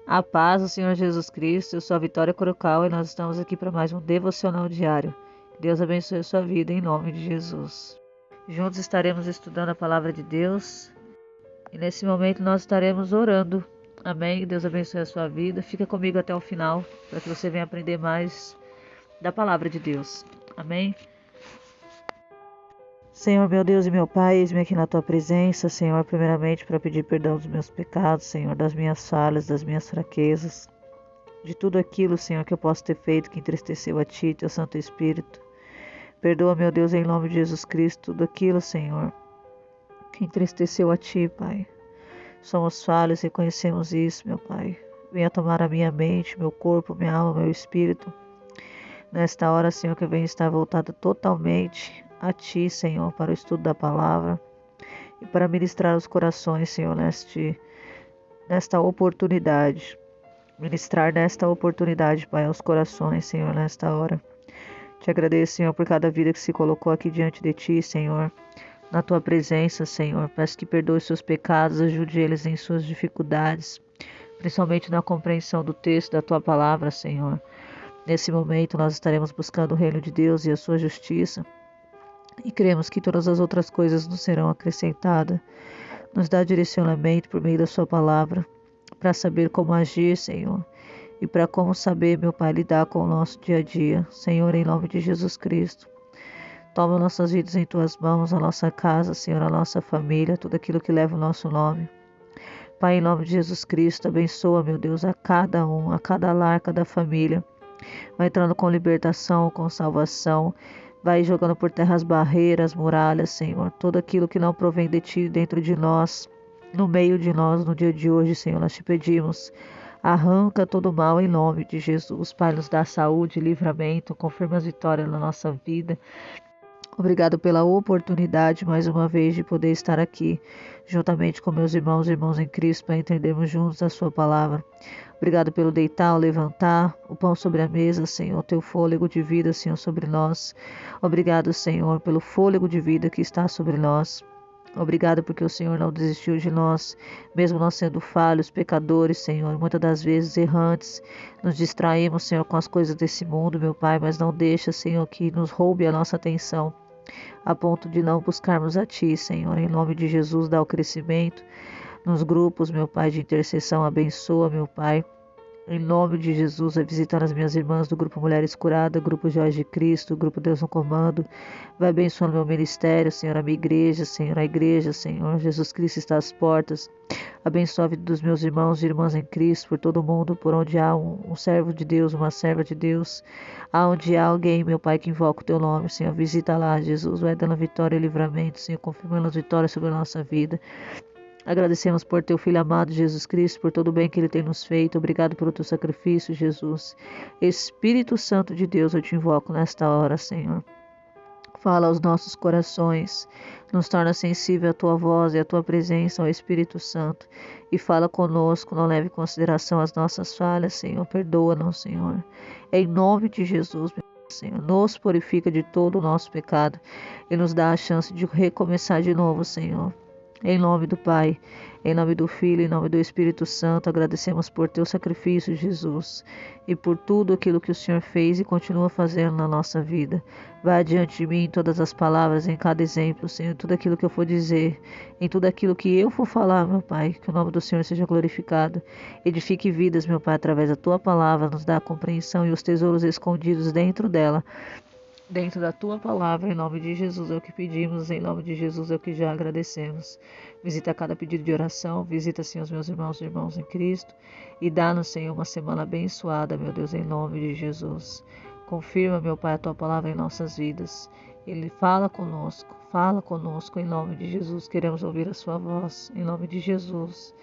A paz do Senhor Jesus Cristo, eu sou a Vitória Corocal e nós estamos aqui para mais um devocional diário. Que Deus abençoe a sua vida em nome de Jesus. Juntos estaremos estudando a palavra de Deus e nesse momento nós estaremos orando. Amém? Que Deus abençoe a sua vida. Fica comigo até o final para que você venha aprender mais da palavra de Deus. Amém? Senhor, meu Deus e meu Pai, eis-me aqui na Tua presença, Senhor, primeiramente para pedir perdão dos meus pecados, Senhor, das minhas falhas, das minhas fraquezas, de tudo aquilo, Senhor, que eu posso ter feito que entristeceu a Ti, Teu Santo Espírito. Perdoa, meu Deus, em nome de Jesus Cristo, tudo aquilo, Senhor, que entristeceu a Ti, Pai. Somos falhos, reconhecemos isso, meu Pai. Venha tomar a minha mente, meu corpo, minha alma, meu espírito. Nesta hora, Senhor, que eu venho estar voltada totalmente a Ti, Senhor, para o estudo da palavra e para ministrar os corações, Senhor, nesta oportunidade. Ministrar nesta oportunidade, Pai, aos corações, Senhor, nesta hora. Te agradeço, Senhor, por cada vida que se colocou aqui diante de Ti, Senhor, na Tua presença, Senhor. Peço que perdoe seus pecados, ajude eles em suas dificuldades, principalmente na compreensão do texto da Tua palavra, Senhor. Nesse momento nós estaremos buscando o reino de Deus e a sua justiça e cremos que todas as outras coisas nos serão acrescentadas. Nos dá direcionamento por meio da sua palavra para saber como agir, Senhor, e para como saber, meu Pai, lidar com o nosso dia a dia. Senhor, em nome de Jesus Cristo, toma nossas vidas em Tuas mãos, a nossa casa, Senhor, a nossa família, tudo aquilo que leva o nosso nome. Pai, em nome de Jesus Cristo, abençoa, meu Deus, a cada um, a cada lar, cada família. Vai entrando com libertação, com salvação. Vai jogando por terra as barreiras, muralhas, Senhor. Tudo aquilo que não provém de Ti dentro de nós, no meio de nós, no dia de hoje, Senhor, nós Te pedimos. Arranca todo o mal em nome de Jesus. Pai, nos dá saúde, livramento, confirma as vitórias na nossa vida. Obrigado pela oportunidade, mais uma vez, de poder estar aqui, juntamente com meus irmãos e irmãos em Cristo, para entendermos juntos a Sua palavra. Obrigado pelo deitar, o levantar, o pão sobre a mesa, Senhor, Teu fôlego de vida, Senhor, sobre nós. Obrigado, Senhor, pelo fôlego de vida que está sobre nós. Obrigado porque o Senhor não desistiu de nós, mesmo nós sendo falhos, pecadores, Senhor, muitas das vezes errantes. Nos distraímos, Senhor, com as coisas desse mundo, meu Pai, mas não deixa, Senhor, que nos roube a nossa atenção, a ponto de não buscarmos a Ti, Senhor. Em nome de Jesus, dá o crescimento nos grupos, meu Pai, de intercessão. Abençoa, meu Pai. Em nome de Jesus, vai visitar as minhas irmãs do Grupo Mulheres Curadas, Grupo Joias de Cristo, Grupo Deus no Comando. Vai abençoando meu ministério, Senhor, a minha igreja, Senhor, a igreja, Senhor. Jesus Cristo está às portas. Abençoa a vida dos meus irmãos e irmãs em Cristo, por todo mundo, por onde há um servo de Deus, uma serva de Deus. Aonde há alguém, meu Pai, que invoca o Teu nome, Senhor, visita lá, Jesus. Vai dando vitória e livramento, Senhor, confirmando as vitórias sobre a nossa vida. Agradecemos por Teu Filho amado, Jesus Cristo, por todo o bem que Ele tem nos feito. Obrigado pelo Teu sacrifício, Jesus. Espírito Santo de Deus, eu Te invoco nesta hora, Senhor. Fala aos nossos corações, nos torna sensível à Tua voz e à Tua presença, ó Espírito Santo. E fala conosco, não leve em consideração as nossas falhas, Senhor. Perdoa-nos, Senhor. Em nome de Jesus, meu Senhor, nos purifica de todo o nosso pecado e nos dá a chance de recomeçar de novo, Senhor. Em nome do Pai, em nome do Filho, em nome do Espírito Santo, agradecemos por Teu sacrifício, Jesus, e por tudo aquilo que o Senhor fez e continua fazendo na nossa vida. Vai adiante de mim em todas as palavras, em cada exemplo, Senhor, em tudo aquilo que eu for dizer, em tudo aquilo que eu for falar, meu Pai, que o nome do Senhor seja glorificado. Edifique vidas, meu Pai, através da Tua palavra, nos dá a compreensão e os tesouros escondidos dentro dela. Dentro da Tua palavra, em nome de Jesus é o que pedimos, em nome de Jesus é o que já agradecemos. Visita cada pedido de oração, visita, Senhor, os meus irmãos e irmãos em Cristo e dá-nos, Senhor, uma semana abençoada, meu Deus, em nome de Jesus. Confirma, meu Pai, a Tua palavra em nossas vidas. Ele fala conosco em nome de Jesus. Queremos ouvir a Sua voz, em nome de Jesus.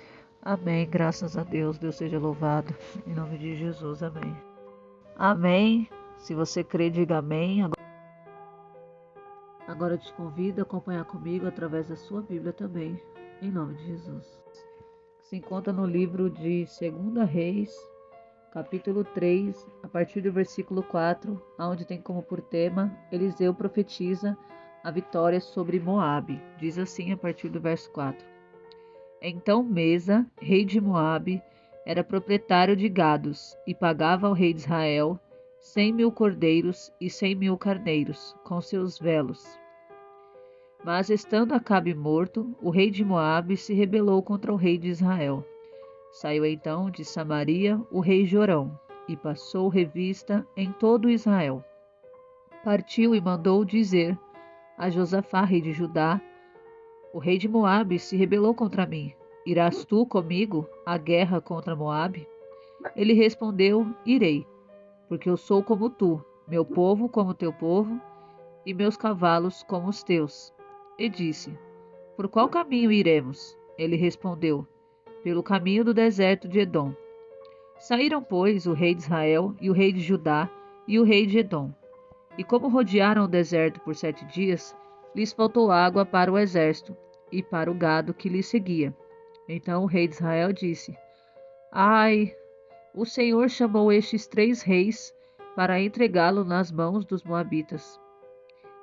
Amém. Graças a Deus. Deus seja louvado. Em nome de Jesus. Amém. Amém. Se você crê, diga amém. Agora eu te convido a acompanhar comigo através da sua Bíblia também, em nome de Jesus. Se encontra no livro de 2 Reis, capítulo 3, a partir do versículo 4, onde tem como por tema, Eliseu profetiza a vitória sobre Moabe. Diz assim a partir do verso 4. Então Mesa, rei de Moabe, era proprietário de gados e pagava ao rei de Israel 100.000 cordeiros e 100.000 carneiros, com seus velos. Mas, estando Acabe morto, o rei de Moabe se rebelou contra o rei de Israel. Saiu então de Samaria o rei Jorão, e passou revista em todo Israel. Partiu e mandou dizer a Josafá, rei de Judá: o rei de Moabe se rebelou contra mim. Irás tu comigo à guerra contra Moabe? Ele respondeu: irei, porque eu sou como tu, meu povo como teu povo, e meus cavalos como os teus. E disse: por qual caminho iremos? Ele respondeu: pelo caminho do deserto de Edom. Saíram, pois, o rei de Israel e o rei de Judá e o rei de Edom. E como rodearam o deserto por 7 dias, lhes faltou água para o exército e para o gado que lhes seguia. Então o rei de Israel disse: ai, o Senhor chamou estes 3 reis para entregá-lo nas mãos dos moabitas.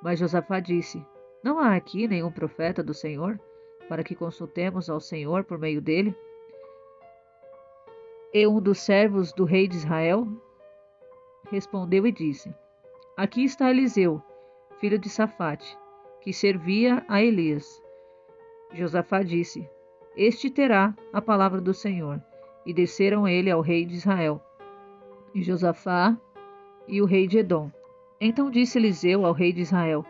Mas Josafá disse: não há aqui nenhum profeta do Senhor, para que consultemos ao Senhor por meio dele? E um dos servos do rei de Israel respondeu e disse: aqui está Eliseu, filho de Safate, que servia a Elias. Josafá disse: este terá a palavra do Senhor. E desceram ele ao rei de Israel, e Josafá e o rei de Edom. Então disse Eliseu ao rei de Israel: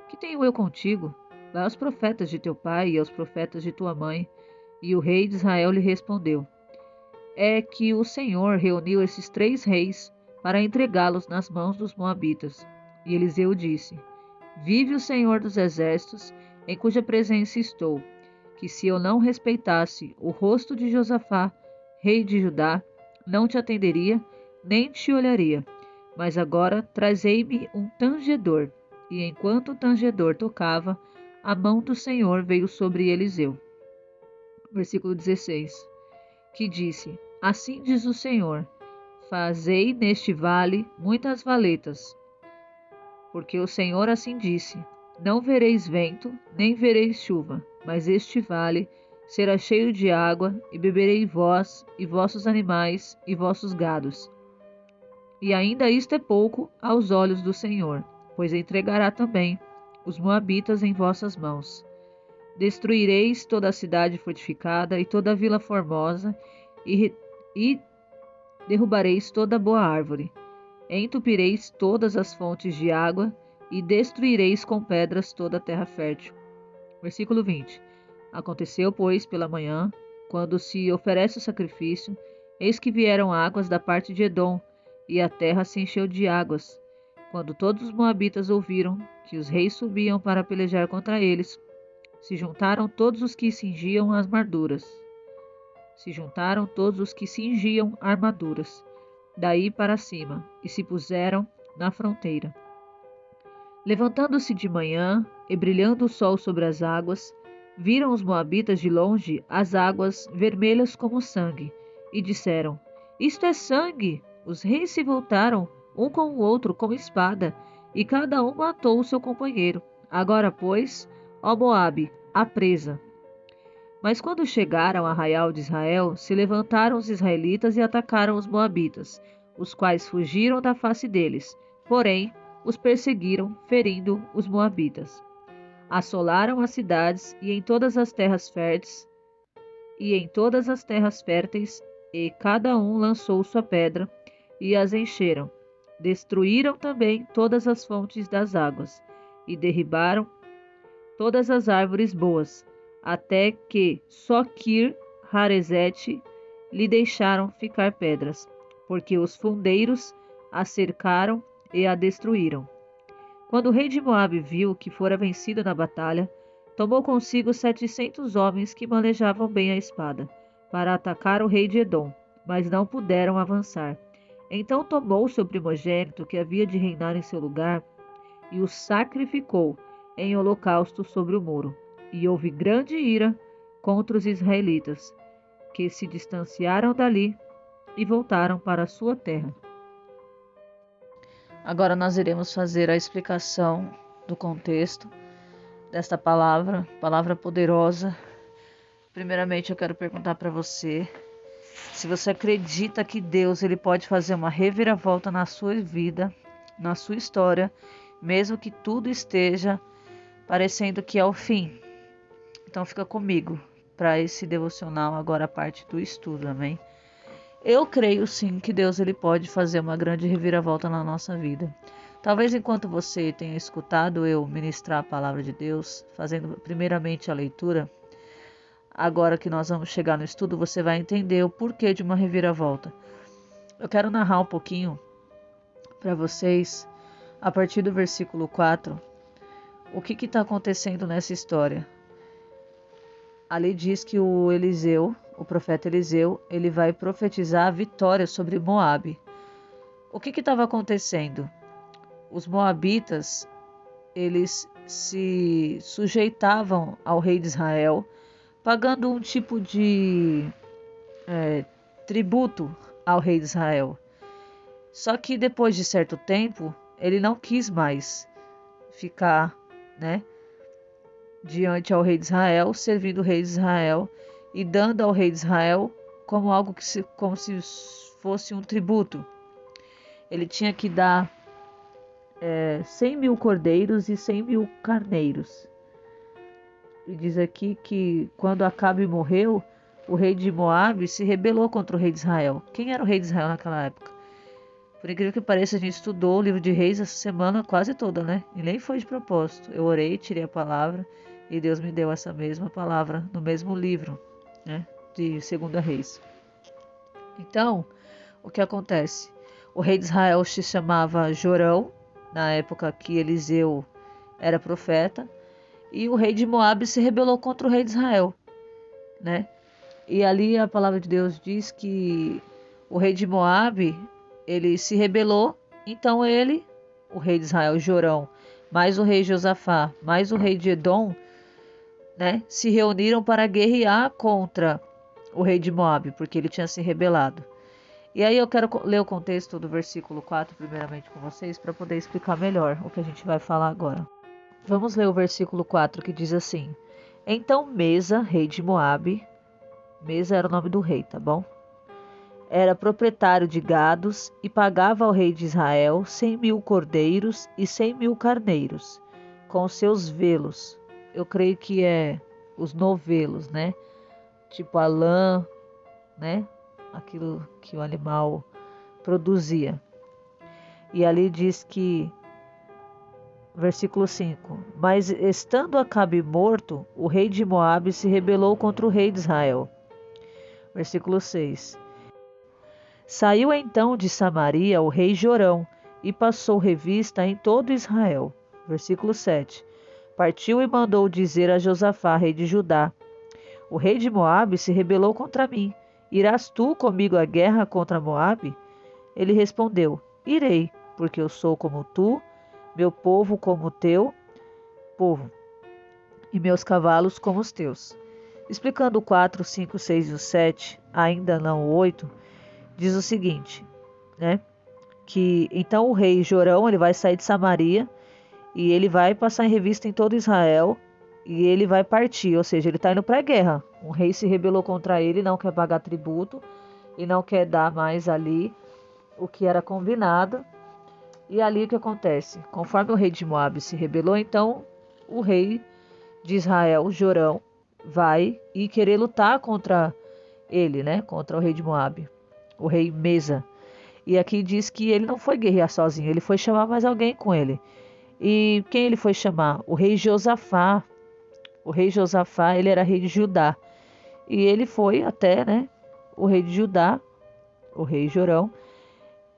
que tenho eu contigo? Vai aos profetas de teu pai e aos profetas de tua mãe. E o rei de Israel lhe respondeu: é que o Senhor reuniu esses 3 reis para entregá-los nas mãos dos moabitas. E Eliseu disse: vive o Senhor dos exércitos, em cuja presença estou, que se eu não respeitasse o rosto de Josafá, rei de Judá, não te atenderia, nem te olharia. Mas agora trazei-me um tangedor. E enquanto o tangedor tocava, a mão do Senhor veio sobre Eliseu. Versículo 16, que disse: assim diz o Senhor: fazei neste vale muitas valetas, porque o Senhor assim disse: não vereis vento, nem vereis chuva, mas este vale será cheio de água, e beberei vós, e vossos animais, e vossos gados. E ainda isto é pouco aos olhos do Senhor, pois entregará também os moabitas em vossas mãos. Destruireis toda a cidade fortificada e toda a vila formosa, e derrubareis toda boa árvore. Entupireis todas as fontes de água, e destruireis com pedras toda a terra fértil. Versículo 20. Aconteceu, pois, pela manhã, quando se oferece o sacrifício, eis que vieram águas da parte de Edom, e a terra se encheu de águas. Quando todos os moabitas ouviram que os reis subiam para pelejar contra eles, se juntaram todos os que cingiam armaduras. Daí para cima, e se puseram na fronteira. Levantando-se de manhã, e brilhando o sol sobre as águas, viram os moabitas de longe as águas vermelhas como sangue, e disseram: isto é sangue! Os reis se voltaram, um com o outro, com espada, e cada um matou o seu companheiro. Agora, pois, ó Moabe, a presa. Mas quando chegaram a arraial de Israel, se levantaram os israelitas e atacaram os moabitas, os quais fugiram da face deles, porém os perseguiram, ferindo os moabitas. Assolaram as cidades e em todas as terras férteis, e cada um lançou sua pedra, e as encheram. Destruíram também todas as fontes das águas, e derribaram todas as árvores boas, até que só Kir-Haresete lhe deixaram ficar pedras, porque os fundeiros a cercaram e a destruíram. Quando o rei de Moabe viu que fora vencido na batalha, tomou consigo 700 homens que manejavam bem a espada, para atacar o rei de Edom, mas não puderam avançar. Então tomou seu primogênito, que havia de reinar em seu lugar, e o sacrificou em holocausto sobre o muro. E houve grande ira contra os israelitas, que se distanciaram dali e voltaram para a sua terra. Agora nós iremos fazer a explicação do contexto desta palavra poderosa. Primeiramente eu quero perguntar para você, Se você acredita que Deus ele pode fazer uma reviravolta na sua vida, na sua história, mesmo que tudo esteja parecendo que é o fim. Então fica comigo para esse devocional agora a parte do estudo, amém? Eu creio sim que Deus ele pode fazer uma grande reviravolta na nossa vida. Talvez enquanto você tenha escutado eu ministrar a palavra de Deus, fazendo primeiramente a leitura, agora que nós vamos chegar no estudo, você vai entender o porquê de uma reviravolta. Eu quero narrar um pouquinho para vocês, a partir do versículo 4, o que está acontecendo nessa história. Ali diz que o profeta Eliseu, ele vai profetizar a vitória sobre Moabe. O que estava acontecendo? Os moabitas, eles se sujeitavam ao rei de Israel, pagando um tipo de tributo ao rei de Israel. Só que depois de certo tempo, ele não quis mais ficar, diante ao rei de Israel, servindo o rei de Israel e dando ao rei de Israel como algo como se fosse um tributo. Ele tinha que dar 100 mil cordeiros e 100 mil carneiros. E diz aqui que quando Acabe morreu, o rei de Moabe se rebelou contra o rei de Israel. Quem era o rei de Israel naquela época? Por incrível que pareça, a gente estudou o livro de Reis essa semana quase toda, E nem foi de propósito. Eu orei, tirei a palavra e Deus me deu essa mesma palavra no mesmo livro, de 2 Reis. Então, o que acontece? O rei de Israel se chamava Jorão, na época que Eliseu era profeta, e o rei de Moabe se rebelou contra o rei de Israel, E ali a palavra de Deus diz que o rei de Moabe, ele se rebelou, então ele, o rei de Israel, Jorão, mais o rei Josafá, mais o rei de Edom, se reuniram para guerrear contra o rei de Moabe, porque ele tinha se rebelado. E aí eu quero ler o contexto do versículo 4 primeiramente com vocês, para poder explicar melhor o que a gente vai falar agora. Vamos ler o versículo 4 que diz assim: Então Mesa, rei de Moabe, Mesa era o nome do rei, tá bom? Era proprietário de gados e pagava ao rei de Israel 100 mil cordeiros e 100 mil carneiros, com seus velos. Eu creio que é os novelos, Tipo a lã, Aquilo que o animal produzia. E ali diz que, versículo 5, Mas estando Acabe morto, o rei de Moabe se rebelou contra o rei de Israel. Versículo 6, Saiu então de Samaria o rei Jorão e passou revista em todo Israel. Versículo 7, Partiu e mandou dizer a Josafá, rei de Judá: O rei de Moabe se rebelou contra mim. Irás tu comigo à guerra contra Moabe? Ele respondeu: Irei, porque eu sou como tu, meu povo como o teu povo, e meus cavalos como os teus. Explicando o 4, 5, 6 e o 7, ainda não o 8, diz o seguinte, que então o rei Jorão ele vai sair de Samaria e ele vai passar em revista em todo Israel e ele vai partir, ou seja, ele está indo para a guerra. Um rei se rebelou contra ele, não quer pagar tributo e não quer dar mais ali o que era combinado. E ali o que acontece? Conforme o rei de Moabe se rebelou, então o rei de Israel, Jorão, vai e querer lutar contra ele, contra o rei de Moabe, o rei Mesa. E aqui diz que ele não foi guerrear sozinho, ele foi chamar mais alguém com ele. E quem ele foi chamar? O rei Josafá. O rei Josafá, ele era rei de Judá. E ele foi até, o rei de Judá, o rei Jorão,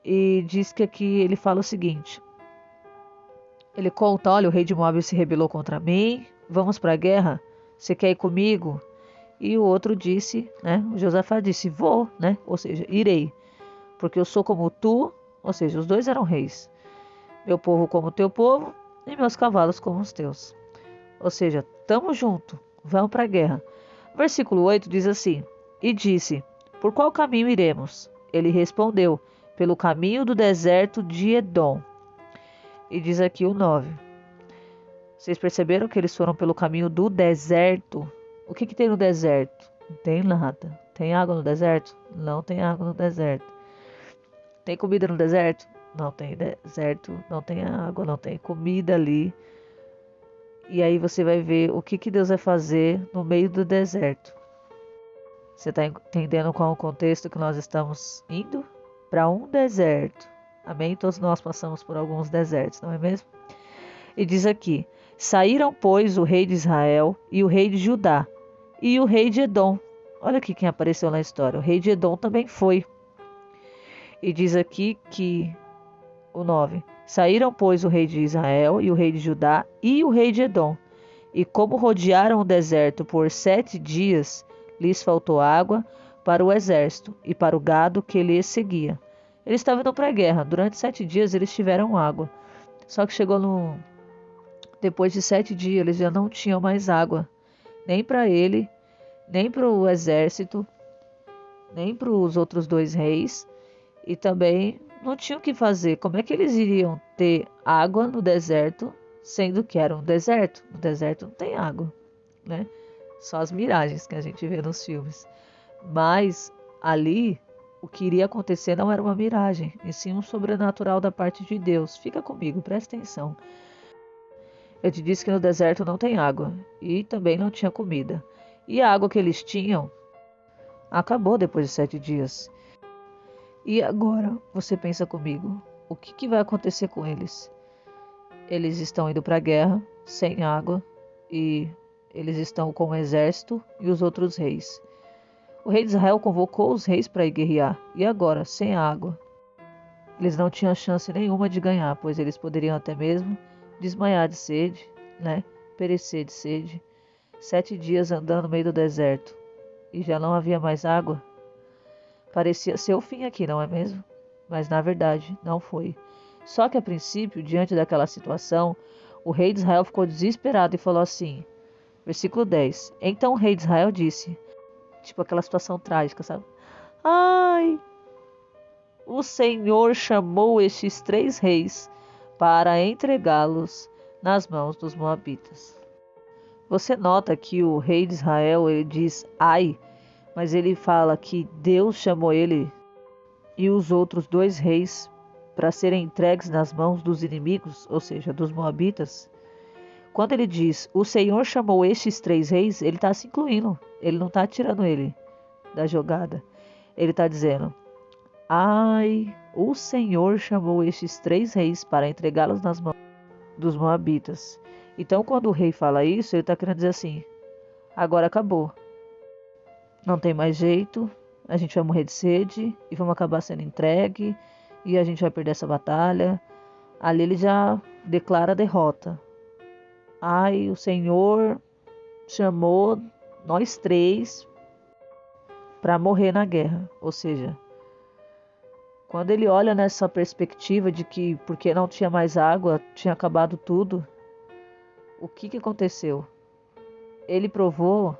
e diz que aqui ele fala o seguinte. Ele conta, olha, o rei de Moabe se rebelou contra mim, vamos para a guerra? Você quer ir comigo? E o outro disse, o Josafá disse, vou, ou seja, irei, porque eu sou como tu, ou seja, os dois eram reis. Meu povo como o teu povo e meus cavalos como os teus. Ou seja, tamo junto, vamos para a guerra. Versículo 8 diz assim, e disse, por qual caminho iremos? Ele respondeu, pelo caminho do deserto de Edom. E diz aqui o 9. Vocês perceberam que eles foram pelo caminho do deserto? O que tem no deserto? Não tem nada. Tem água no deserto? Não tem água no deserto. Tem comida no deserto? Não tem deserto, não tem água, não tem comida ali. E aí você vai ver o que Deus vai fazer no meio do deserto. Você está entendendo qual é o contexto que nós estamos indo? Para um deserto. Amém? Todos nós passamos por alguns desertos, não é mesmo? E diz aqui: saíram, pois, o rei de Israel e o rei de Judá e o rei de Edom. Olha aqui quem apareceu na história. O rei de Edom também foi. E diz aqui que o 9. Saíram, pois, o rei de Israel e o rei de Judá e o rei de Edom. E como rodearam o deserto por 7 dias, lhes faltou água para o exército e para o gado que lhes seguia. Eles estavam indo para a guerra. Durante 7 dias eles tiveram água. Só que depois de 7 dias eles já não tinham mais água. Nem para ele, nem para o exército, nem para os outros 2 reis. E também não tinham o que fazer. Como é que eles iriam ter água no deserto, sendo que era um deserto? No deserto não tem água, né? Só as miragens que a gente vê nos filmes. Mas ali, o que iria acontecer não era uma miragem, e sim um sobrenatural da parte de Deus. Fica comigo, presta atenção. Eu te disse que no deserto não tem água, e também não tinha comida. E a água que eles tinham acabou depois de 7 dias. E agora, você pensa comigo, o que vai acontecer com eles? Eles estão indo para a guerra, sem água, e eles estão com o exército e os outros reis. O rei de Israel convocou os reis para ir guerrear, e agora, sem água? Eles não tinham chance nenhuma de ganhar, pois eles poderiam até mesmo desmaiar de sede, né? Perecer de sede. 7 dias andando no meio do deserto, e já não havia mais água. Parecia ser o fim aqui, não é mesmo? Mas na verdade não foi. Só que a princípio, diante daquela situação, o rei de Israel ficou desesperado e falou assim, versículo 10. Então o rei de Israel disse, tipo aquela situação trágica, sabe? Ai, o Senhor chamou estes 3 reis para entregá-los nas mãos dos moabitas. Você nota que o rei de Israel, ele diz ai, mas ele fala que Deus chamou ele e os outros 2 reis para serem entregues nas mãos dos inimigos, ou seja, dos moabitas. Quando ele diz, o Senhor chamou estes 3 reis, ele está se incluindo, ele não está tirando ele da jogada. Ele está dizendo, ai, o Senhor chamou estes 3 reis para entregá-los nas mãos dos moabitas. Então, quando o rei fala isso, ele está querendo dizer assim, agora acabou. Não tem mais jeito, a gente vai morrer de sede e vamos acabar sendo entregue e a gente vai perder essa batalha. Ali ele já declara a derrota. Ai, o Senhor chamou nós 3 para morrer na guerra. Ou seja, quando ele olha nessa perspectiva de que porque não tinha mais água, tinha acabado tudo, o que aconteceu? Ele provou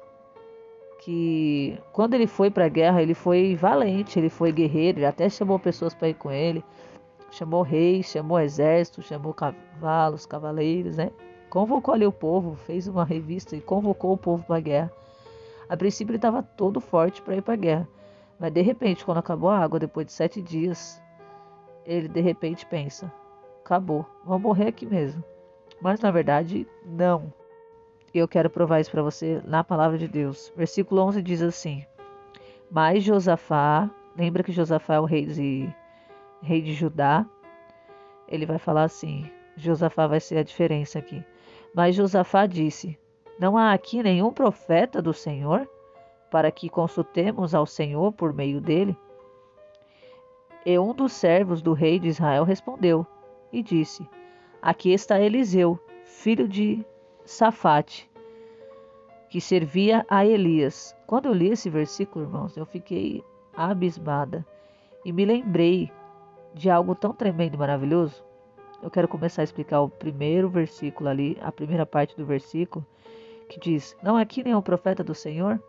que quando ele foi para a guerra, ele foi valente, ele foi guerreiro, ele até chamou pessoas para ir com ele, chamou reis, chamou exército, chamou cavalos, cavaleiros, né? Convocou ali o povo, fez uma revista e convocou o povo para a guerra. A princípio ele estava todo forte para ir para a guerra, mas de repente, quando acabou a água, depois de 7 dias, ele de repente pensa, acabou, vamos morrer aqui mesmo. Mas na verdade, não. E eu quero provar isso para você na palavra de Deus. Versículo 11 diz assim, mas Josafá, lembra que Josafá é o rei de Judá? Ele vai falar assim, Josafá vai ser a diferença aqui. Mas Josafá disse, não há aqui nenhum profeta do Senhor, para que consultemos ao Senhor por meio dele? E um dos servos do rei de Israel respondeu e disse, aqui está Eliseu, filho de Safate, que servia a Elias. Quando eu li esse versículo, irmãos, eu fiquei abismada e me lembrei de algo tão tremendo e maravilhoso. Eu quero começar a explicar o primeiro versículo ali, a primeira parte do versículo, que diz, não é aqui nenhum profeta do Senhor?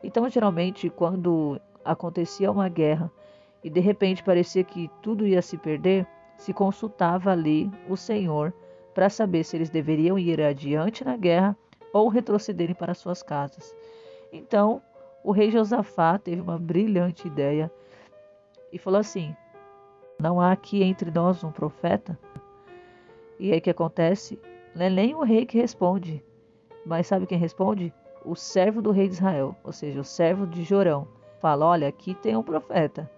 Então, geralmente, quando acontecia uma guerra e de repente parecia que tudo ia se perder, se consultava ali o Senhor para saber se eles deveriam ir adiante na guerra ou retrocederem para suas casas. Então, O rei Josafá teve uma brilhante ideia e falou assim: não há aqui entre nós um profeta? E aí o que acontece? Não é nem o rei que responde, mas sabe quem responde? O servo do rei de Israel, ou seja, o servo de Jorão. Fala: olha, aqui tem um profeta.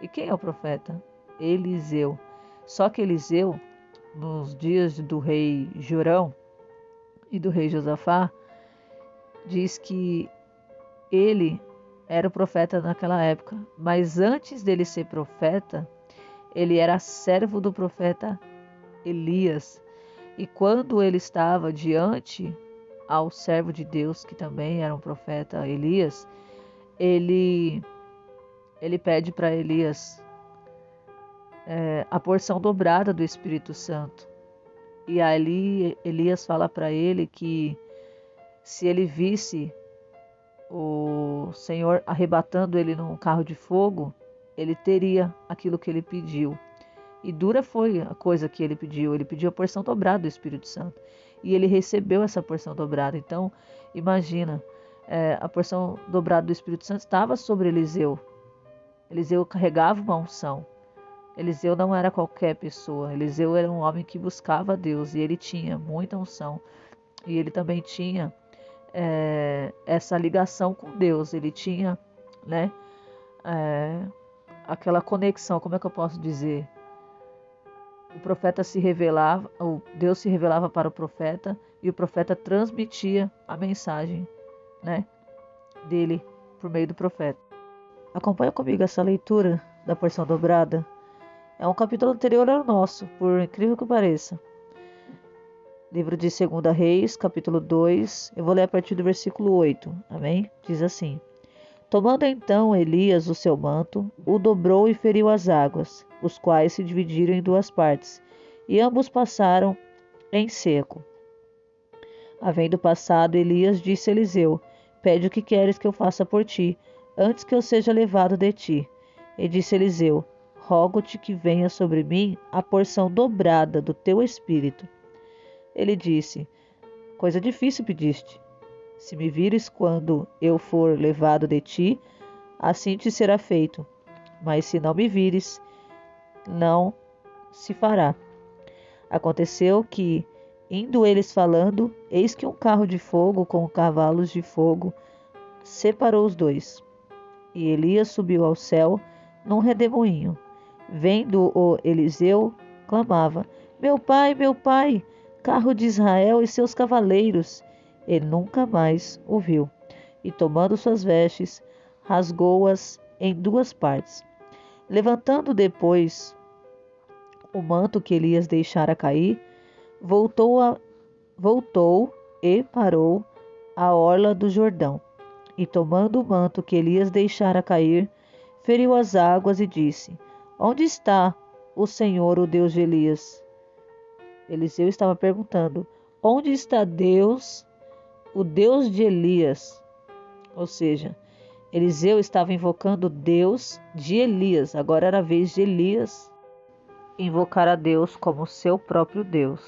E quem é o profeta? Eliseu. Só que Eliseu, nos dias do rei Jorão e do rei Josafá, diz que ele era o profeta naquela época, mas antes dele ser profeta, ele era servo do profeta Elias. E quando ele estava diante ao servo de Deus, que também era um profeta Elias, ele pede para Elias a porção dobrada do Espírito Santo. E ali Elias fala para ele que se ele visse o Senhor arrebatando ele num carro de fogo, ele teria aquilo que ele pediu. E dura foi a coisa que ele pediu. Ele pediu a porção dobrada do Espírito Santo. E ele recebeu essa porção dobrada. Então, imagina, a porção dobrada do Espírito Santo estava sobre Eliseu. Eliseu carregava uma unção. Eliseu não era qualquer pessoa. Eliseu era um homem que buscava a Deus. E ele tinha muita unção. E ele também tinha essa ligação com Deus. Ele tinha, né, aquela conexão. Como é que eu posso dizer? O profeta se revelava, Deus se revelava para o profeta e o profeta transmitia a mensagem, né, dele por meio do profeta. Acompanha comigo essa leitura da porção dobrada. É um capítulo anterior ao nosso, por incrível que pareça. Livro de 2 Reis, capítulo 2, eu vou ler a partir do versículo 8, amém? Diz assim: tomando então Elias o seu manto, o dobrou e feriu as águas, os quais se dividiram em duas partes, e ambos passaram em seco. Havendo passado, Elias disse a Eliseu: pede o que queres que eu faça por ti, antes que eu seja levado de ti. E disse Eliseu: rogo-te que venha sobre mim a porção dobrada do teu espírito. Ele disse: coisa difícil pediste. Se me vires quando eu for levado de ti, assim te será feito. Mas se não me vires, não se fará. Aconteceu que, indo eles falando, eis que um carro de fogo com cavalos de fogo separou os dois. E Elias subiu ao céu num redemoinho. Vendo-o Eliseu, clamava: meu pai, carro de Israel e seus cavaleiros. Ele nunca mais o viu, e tomando suas vestes, rasgou-as em duas partes. Levantando depois o manto que Elias deixara cair, voltou e parou à orla do Jordão. E tomando o manto que Elias deixara cair, feriu as águas e disse: onde está o Senhor, o Deus de Elias? Eliseu estava perguntando: onde está Deus, o Deus de Elias? Ou seja, Eliseu estava invocando Deus de Elias. Agora era a vez de Elias invocar a Deus como seu próprio Deus.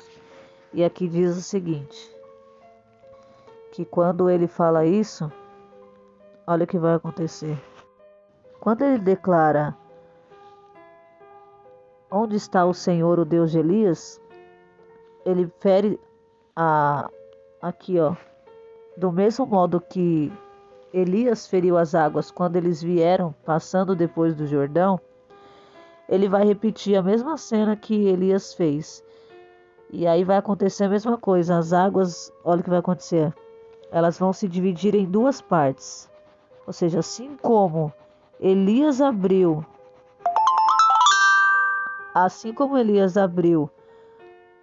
E aqui diz o seguinte, que quando ele fala isso, olha o que vai acontecer. Quando ele declara: onde está o Senhor, o Deus de Elias? Ele fere aqui, ó, do mesmo modo que Elias feriu as águas quando eles vieram passando depois do Jordão, ele vai repetir a mesma cena que Elias fez. E aí vai acontecer a mesma coisa. As águas, olha o que vai acontecer. Elas vão se dividir em duas partes. Ou seja, assim como Elias abriu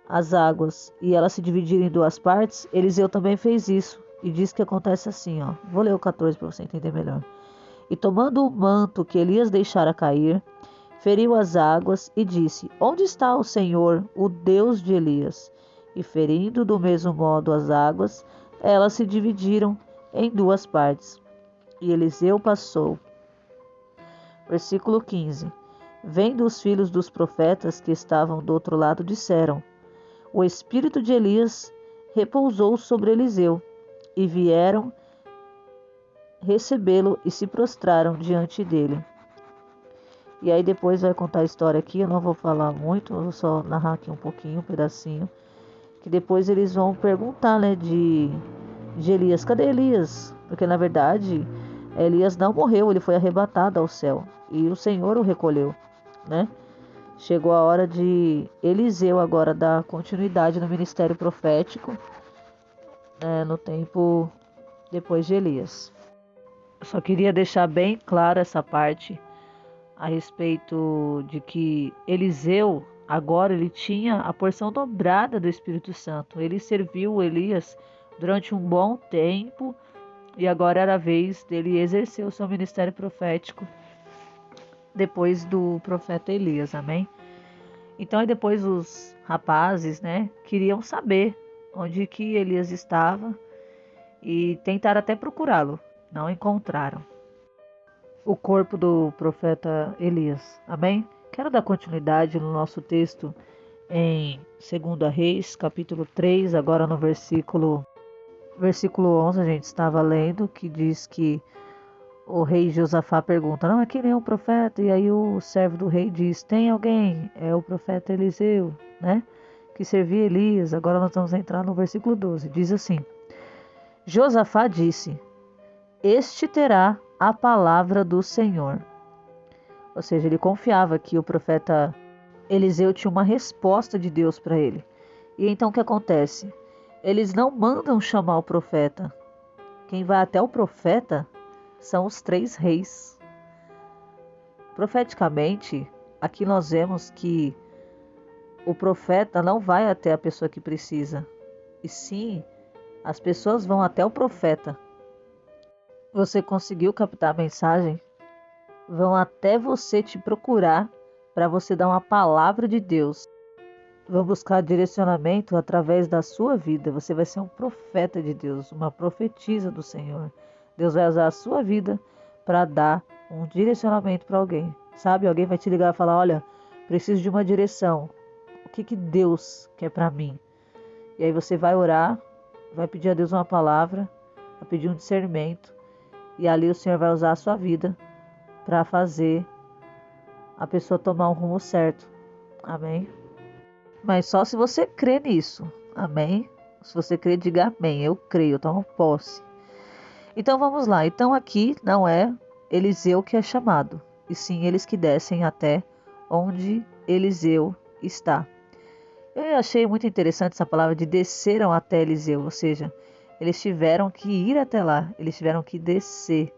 as águas e elas se dividiram em duas partes, Eliseu também fez isso. E diz que acontece assim, ó. Vou ler o 14 para você entender melhor. E tomando o manto que Elias deixara cair, feriu as águas e disse: onde está o Senhor, o Deus de Elias? E ferindo do mesmo modo as águas, elas se dividiram em duas partes. E Eliseu passou. Versículo 15. Vendo os filhos dos profetas que estavam do outro lado, disseram: o espírito de Elias repousou sobre Eliseu. E vieram recebê-lo e se prostraram diante dele. E aí depois vai contar a história aqui, eu não vou falar muito, eu vou só narrar aqui um pouquinho, um pedacinho, que depois eles vão perguntar, né, de Elias, cadê Elias? Porque na verdade Elias não morreu, ele foi arrebatado ao céu e o Senhor o recolheu, né? Chegou a hora de Eliseu agora dar continuidade no ministério profético, né, no tempo depois de Elias. Eu só queria deixar bem clara essa parte a respeito de que Eliseu agora ele tinha a porção dobrada do Espírito Santo. Ele serviu Elias durante um bom tempo e agora era a vez dele exercer o seu ministério profético depois do profeta Elias, amém? Então aí depois os rapazes, né, queriam saber onde que Elias estava e tentaram até procurá-lo, não encontraram o corpo do profeta Elias. Amém? Quero dar continuidade no nosso texto em 2 Reis, capítulo 3, agora no versículo 11, a gente estava lendo, que diz que o rei Josafá pergunta, não é que nem um profeta? E aí o servo do rei diz, tem alguém? É o profeta Eliseu, né? Que servia Elias. Agora nós vamos entrar no versículo 12. Diz assim, Josafá disse, este terá a palavra do Senhor. Ou seja, ele confiava que o profeta Eliseu tinha uma resposta de Deus para ele. E então o que acontece? Eles não mandam chamar o profeta. Quem vai até o profeta são os 3 reis. Profeticamente, aqui nós vemos que o profeta não vai até a pessoa que precisa, e sim, as pessoas vão até o profeta. Você conseguiu captar a mensagem? Vão até você te procurar para você dar uma palavra de Deus. Vão buscar direcionamento através da sua vida. Você vai ser um profeta de Deus, uma profetisa do Senhor. Deus vai usar a sua vida para dar um direcionamento para alguém. Sabe, alguém vai te ligar e falar, olha, preciso de uma direção. O que Deus quer para mim? E aí você vai orar, vai pedir a Deus uma palavra, vai pedir um discernimento. E ali o Senhor vai usar a sua vida para fazer a pessoa tomar um rumo certo. Amém? Mas só se você crê nisso. Amém? Se você crê, diga amém. Eu creio, eu tomo posse. Então vamos lá. Então aqui não é Eliseu que é chamado, e sim eles que descem até onde Eliseu está. Eu achei muito interessante essa palavra de desceram até Eliseu, ou seja, eles tiveram que ir até lá, eles tiveram que descer.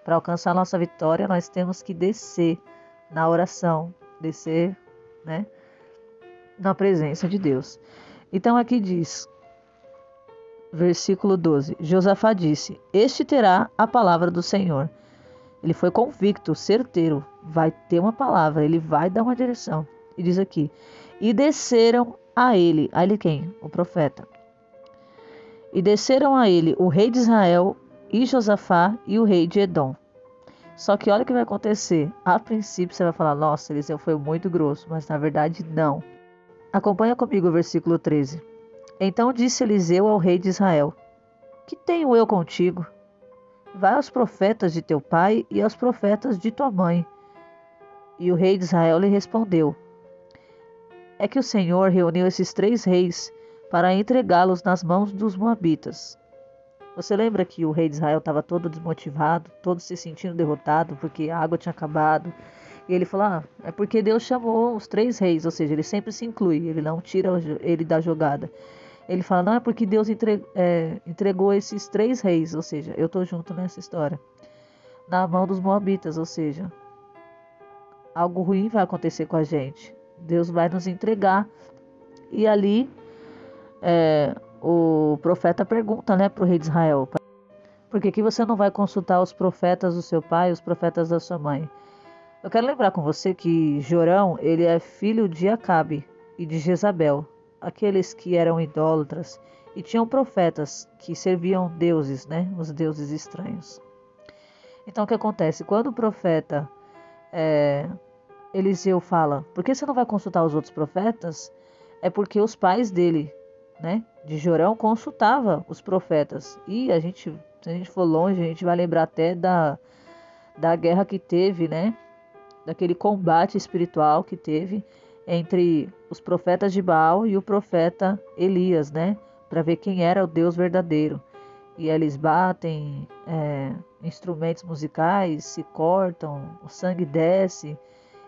Para alcançar a nossa vitória, nós temos que descer na oração, descer, né, na presença de Deus. Então aqui diz, versículo 12, Josafá disse, este terá a palavra do Senhor. Ele foi convicto, certeiro, vai ter uma palavra, ele vai dar uma direção. E diz aqui, e desceram a ele quem? O profeta. E desceram a ele o rei de Israel e Josafá e o rei de Edom. Só que olha o que vai acontecer. A princípio você vai falar, nossa, Eliseu foi muito grosso, mas na verdade não. Acompanha comigo o versículo 13. Então disse Eliseu ao rei de Israel, que tenho eu contigo? Vai aos profetas de teu pai e aos profetas de tua mãe. E o rei de Israel lhe respondeu, é que o Senhor reuniu esses 3 reis para entregá-los nas mãos dos moabitas. Você lembra que o rei de Israel estava todo desmotivado, todo se sentindo derrotado porque a água tinha acabado? E ele falou, é porque Deus chamou os 3 reis, ou seja, ele sempre se inclui, ele não tira ele da jogada. Ele fala, não é porque Deus entregou esses 3 reis, ou seja, eu estou junto nessa história, na mão dos moabitas, ou seja, algo ruim vai acontecer com a gente. Deus vai nos entregar. E ali o profeta pergunta, né, para o rei de Israel, por que você não vai consultar os profetas do seu pai e os profetas da sua mãe? Eu quero lembrar com você que Jorão, ele é filho de Acabe e de Jezabel, aqueles que eram idólatras e tinham profetas que serviam deuses, né, os deuses estranhos. Então o que acontece? Quando o profeta Eliseu fala, por que você não vai consultar os outros profetas? É porque os pais dele, né, de Jorão, consultava os profetas. E a gente Se a gente for longe, a gente vai lembrar até da guerra que teve, né? Daquele combate espiritual que teve entre os profetas de Baal e o profeta Elias, né? Para ver quem era o Deus verdadeiro. E eles batem instrumentos musicais, se cortam, o sangue desce,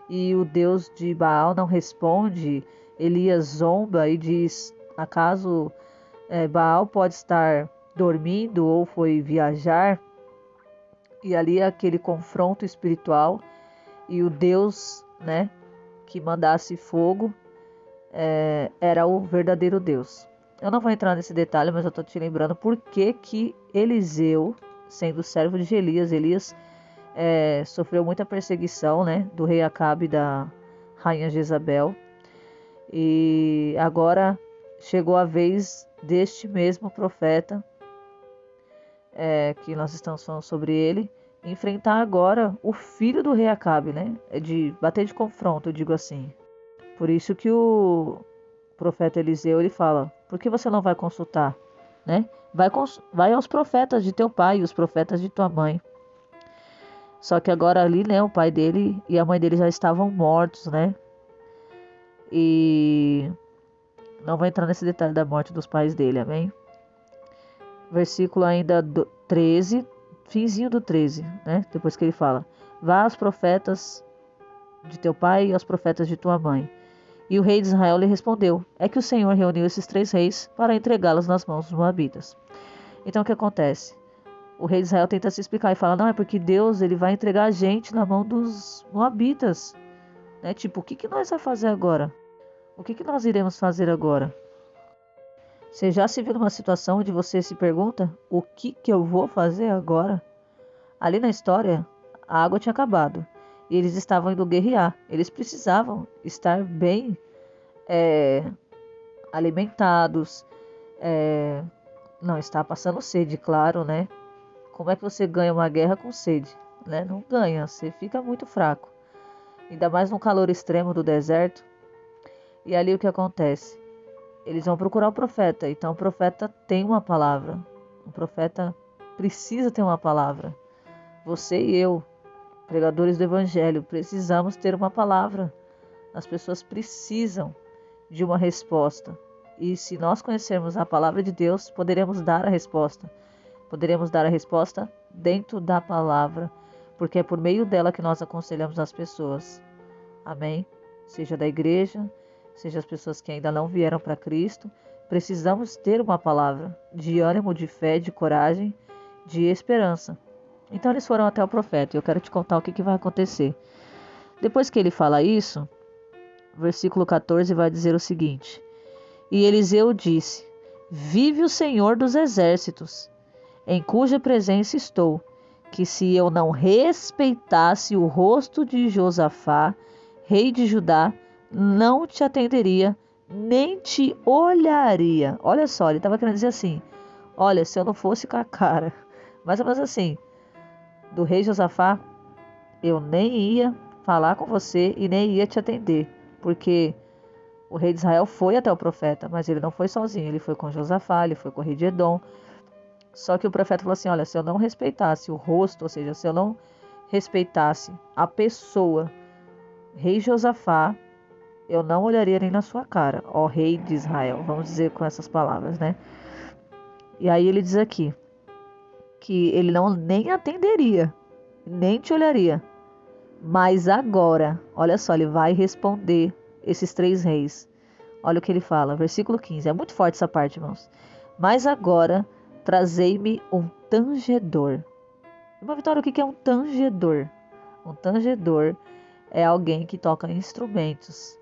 e o Deus de Baal não responde. Elias zomba e diz: acaso Baal pode estar dormindo ou foi viajar? E ali aquele confronto espiritual, e o Deus, né, que mandasse fogo era o verdadeiro Deus. Eu não vou entrar nesse detalhe, mas eu estou te lembrando por que Eliseu, sendo servo de Elias sofreu muita perseguição, né, do rei Acabe e da rainha Jezabel. E agora chegou a vez deste mesmo profeta, que nós estamos falando sobre ele, enfrentar agora o filho do rei Acabe, né? De bater de confronto, eu digo assim. Por isso que o profeta Eliseu ele fala: por que você não vai consultar, né? Vai aos profetas de teu pai e os profetas de tua mãe. Só que agora ali, né, o pai dele e a mãe dele já estavam mortos, né? E não vou entrar nesse detalhe da morte dos pais dele, amém? Versículo ainda 13, finzinho do 13, né? Depois que ele fala: vá aos profetas de teu pai e aos profetas de tua mãe. E o rei de Israel lhe respondeu: é que o Senhor reuniu esses 3 reis para entregá-los nas mãos dos moabitas. Então o que acontece? O rei de Israel tenta se explicar e fala: não, é porque Deus ele vai entregar a gente na mão dos moabitas, né? Tipo, o que nós vamos fazer agora? O que nós iremos fazer agora? Você já se viu numa situação onde você se pergunta: o que eu vou fazer agora? Ali na história, a água tinha acabado e eles estavam indo guerrear. Eles precisavam estar bem alimentados, não estar passando sede, claro, né? Como é que você ganha uma guerra com sede? Né? Não ganha, você fica muito fraco. Ainda mais no calor extremo do deserto. E ali o que acontece? Eles vão procurar o profeta. Então o profeta tem uma palavra. O profeta precisa ter uma palavra. Você e eu, pregadores do evangelho, precisamos ter uma palavra. As pessoas precisam de uma resposta. E se nós conhecermos a palavra de Deus, poderemos dar a resposta. Poderemos dar a resposta dentro da palavra, porque é por meio dela que nós aconselhamos as pessoas. Amém? Seja da igreja, seja as pessoas que ainda não vieram para Cristo, precisamos ter uma palavra de ânimo, de fé, de coragem, de esperança. Então eles foram até o profeta e eu quero te contar o que vai acontecer. Depois que ele fala isso, versículo 14 vai dizer o seguinte: e Eliseu disse: vive o Senhor dos exércitos, em cuja presença estou, que se eu não respeitasse o rosto de Josafá, rei de Judá, não te atenderia, nem te olharia. Olha só, ele estava querendo dizer assim: olha, se eu não fosse com a cara, mais ou menos assim, do rei Josafá, eu nem ia falar com você e nem ia te atender, porque o rei de Israel foi até o profeta, mas ele não foi sozinho, ele foi com Josafá, ele foi com o rei de Edom. Só que o profeta falou assim: olha, se eu não respeitasse o rosto, ou seja, se eu não respeitasse a pessoa, rei Josafá, eu não olharia nem na sua cara, ó rei de Israel. Vamos dizer com essas palavras, né? E aí ele diz aqui que ele não nem atenderia, nem te olharia. Mas agora, olha só, ele vai responder esses 3 reis. Olha o que ele fala, versículo 15. É muito forte essa parte, irmãos. Mas agora trazei-me um tangedor. Irmã Vitória, o que é um tangedor? Um tangedor é alguém que toca instrumentos.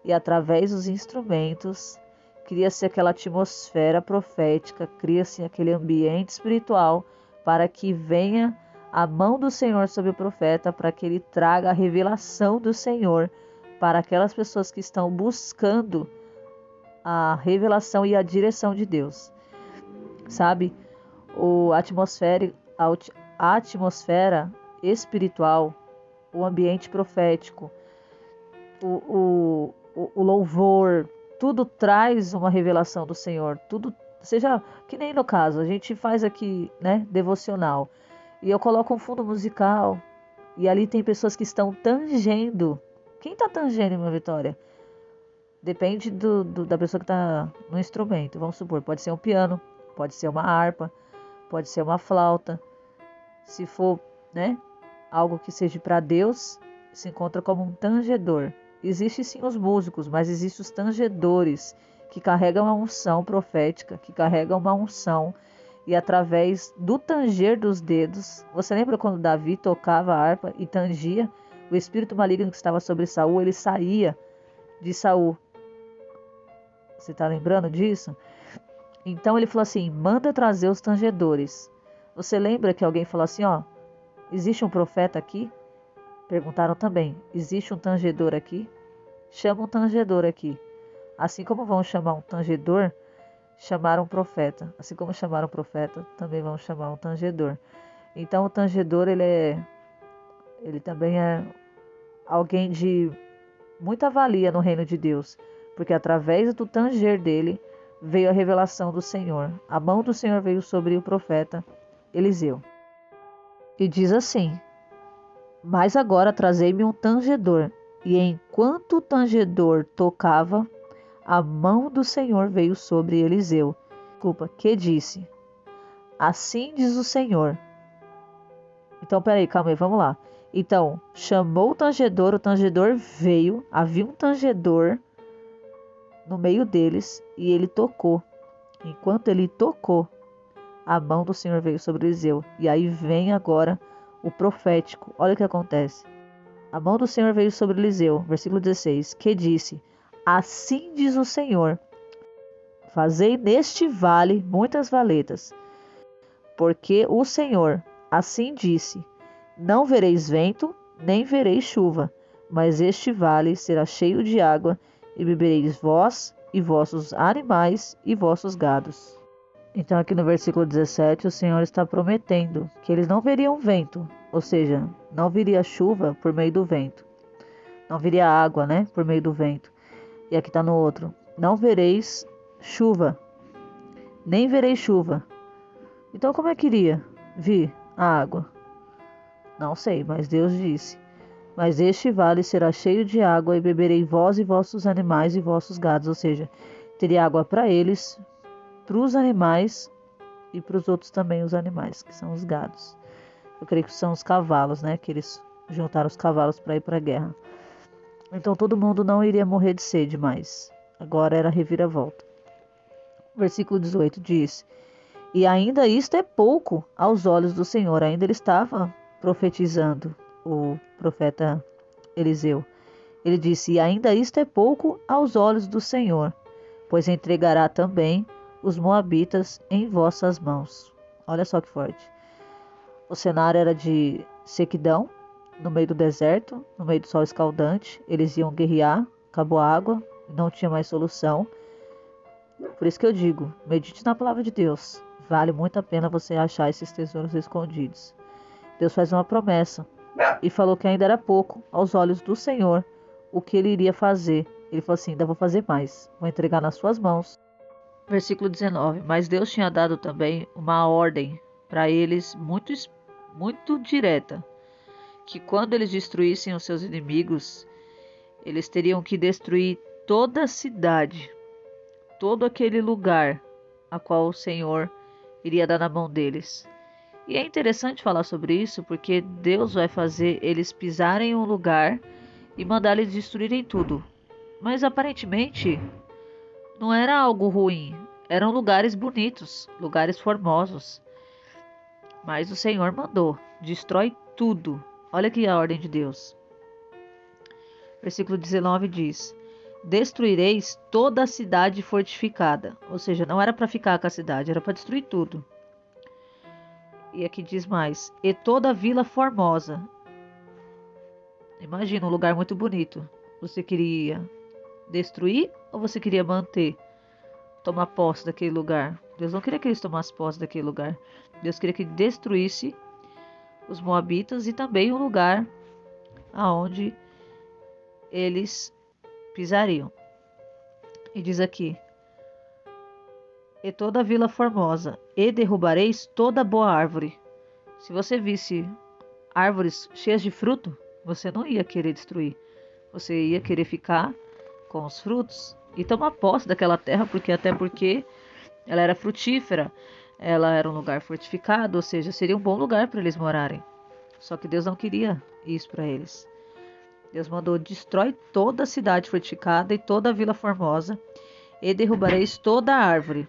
E através dos instrumentos cria-se aquela atmosfera profética, cria-se aquele ambiente espiritual para que venha a mão do Senhor sobre o profeta, para que ele traga a revelação do Senhor para aquelas pessoas que estão buscando a revelação e a direção de Deus. Sabe, a atmosfera espiritual, o ambiente profético, o louvor, tudo traz uma revelação do Senhor, tudo Seja que nem no caso, a gente faz aqui, né, devocional. E eu coloco um fundo musical. E ali tem pessoas que estão tangendo. Quem está tangendo, irmã Vitória? Depende da pessoa que está no instrumento. Vamos supor, pode ser um piano, pode ser uma harpa, pode ser uma flauta. Se for, né, algo que seja para Deus, se encontra como um tangedor. Existem sim os músicos, mas existem os tangedores, que carregam a unção profética, que carregam uma unção. E através do tanger dos dedos, você lembra quando Davi tocava a harpa e tangia? O espírito maligno que estava sobre Saul, ele saía de Saul. Você está lembrando disso? Então ele falou assim: manda trazer os tangedores. Você lembra que alguém falou assim: ó, existe um profeta aqui? Perguntaram também: existe um tangedor aqui? Chama um tangedor aqui. Assim como vão chamar um tangedor, chamaram um profeta. Assim como chamaram um profeta, também vão chamar um tangedor. Então o tangedor, ele também é alguém de muita valia no reino de Deus, porque através do tanger dele veio a revelação do Senhor. A mão do Senhor veio sobre o profeta Eliseu. E diz assim: mas agora trazei-me um tangedor. E enquanto o tangedor tocava, a mão do Senhor veio sobre Eliseu. Desculpa, que disse: assim diz o Senhor. Então, peraí, calma aí, vamos lá. Então, chamou o tangedor veio, havia um tangedor no meio deles e ele tocou. Enquanto ele tocou, a mão do Senhor veio sobre Eliseu. E aí vem agora o profético. Olha o que acontece. A mão do Senhor veio sobre Eliseu, versículo 16, que disse: assim diz o Senhor, fazei neste vale muitas valetas, porque o Senhor assim disse: não vereis vento, nem vereis chuva, mas este vale será cheio de água, e bebereis vós, e vossos animais, e vossos gados. Então aqui no versículo 17, o Senhor está prometendo que eles não veriam vento, ou seja, não viria chuva por meio do vento. Não viria água, né, por meio do vento. E aqui está no outro: não vereis chuva, nem vereis chuva. Então como é que iria vir a água? Não sei, mas Deus disse: mas este vale será cheio de água, e beberei vós e vossos animais e vossos gados. Ou seja, teria água para eles, para os animais e para os outros também os animais, que são os gados. Eu creio que são os cavalos, né? Que eles juntaram os cavalos para ir para a guerra. Então todo mundo não iria morrer de sede mais. Agora era reviravolta. Versículo 18 diz: e ainda isto é pouco aos olhos do Senhor. Ainda ele estava profetizando, o profeta Eliseu. Ele disse: e ainda isto é pouco aos olhos do Senhor, pois entregará também os moabitas em vossas mãos. Olha só que forte. O cenário era de sequidão, no meio do deserto, no meio do sol escaldante. Eles iam guerrear, acabou a água, não tinha mais solução. Por isso que eu digo, medite na palavra de Deus. Vale muito a pena você achar esses tesouros escondidos. Deus faz uma promessa e falou que ainda era pouco aos olhos do Senhor o que ele iria fazer. Ele falou assim: ainda vou fazer mais, vou entregar nas suas mãos. Versículo 19: mas Deus tinha dado também uma ordem para eles muito direta, que quando eles destruíssem os seus inimigos, eles teriam que destruir toda a cidade, todo aquele lugar a qual o Senhor iria dar na mão deles. E é interessante falar sobre isso, porque Deus vai fazer eles pisarem em um lugar e mandar eles destruírem tudo. Mas aparentemente não era algo ruim, eram lugares bonitos, lugares formosos. Mas o Senhor mandou: destrói tudo. Olha aqui a ordem de Deus. Versículo 19 diz: destruireis toda a cidade fortificada. Ou seja, não era para ficar com a cidade, era para destruir tudo. E aqui diz mais: e toda a vila formosa. Imagina um lugar muito bonito. Você queria destruir ou você queria manter? Tomar posse daquele lugar? Deus não queria que eles tomassem posse daquele lugar. Deus queria que destruísse os moabitas e também o lugar aonde eles pisariam. E diz aqui: e toda a vila formosa, e derrubareis toda boa árvore. Se você visse árvores cheias de fruto, você não ia querer destruir. Você ia querer ficar com os frutos e tomar posse daquela terra, até porque ela era frutífera, ela era um lugar fortificado, ou seja, seria um bom lugar para eles morarem. Só que Deus não queria isso para eles. Deus mandou: destrói toda a cidade fortificada e toda a vila formosa, e derrubareis toda a árvore.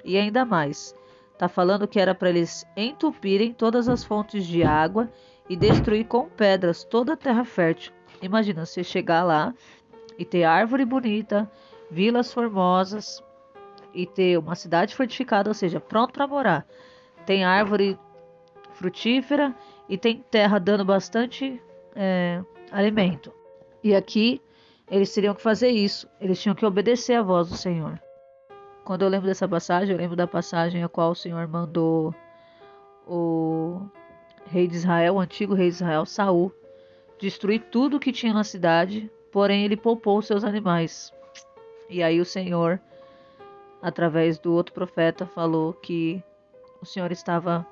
E ainda mais, está falando que era para eles entupirem todas as fontes de água e destruir com pedras toda a terra fértil. Imagina você chegar lá e ter árvore bonita, vilas formosas e ter uma cidade fortificada, ou seja, pronto para morar. Tem árvore frutífera e tem terra dando bastante alimento. E aqui eles teriam que fazer isso, eles tinham que obedecer à voz do Senhor. Quando eu lembro dessa passagem, eu lembro da passagem a qual o Senhor mandou o rei de Israel, o antigo rei de Israel, Saul, destruir tudo que tinha na cidade, porém ele poupou os seus animais. E aí o Senhor, através do outro profeta, falou que o Senhor estava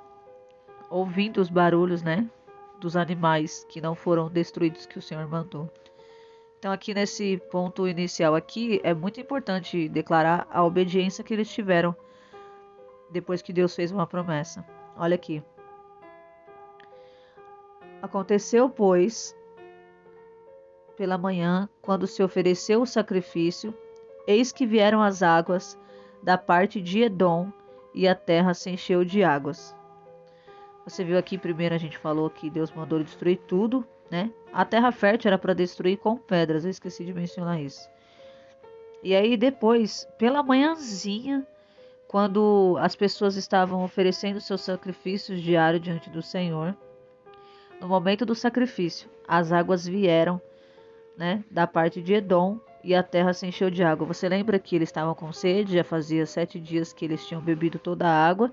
ouvindo os barulhos, né, dos animais que não foram destruídos que o Senhor mandou. Então aqui nesse ponto inicial aqui é muito importante declarar a obediência que eles tiveram depois que Deus fez uma promessa. Olha aqui. Aconteceu, pois, pela manhã, quando se ofereceu o sacrifício, eis que vieram as águas da parte de Edom, e a terra se encheu de águas. Você viu aqui, primeiro a gente falou que Deus mandou destruir tudo, né? A terra fértil era para destruir com pedras, eu esqueci de mencionar isso. E aí depois, pela manhãzinha, quando as pessoas estavam oferecendo seus sacrifícios diários diante do Senhor, no momento do sacrifício, as águas vieram, né, da parte de Edom, e a terra se encheu de água. Você lembra que eles estavam com sede? Já fazia 7 dias que eles tinham bebido toda a água,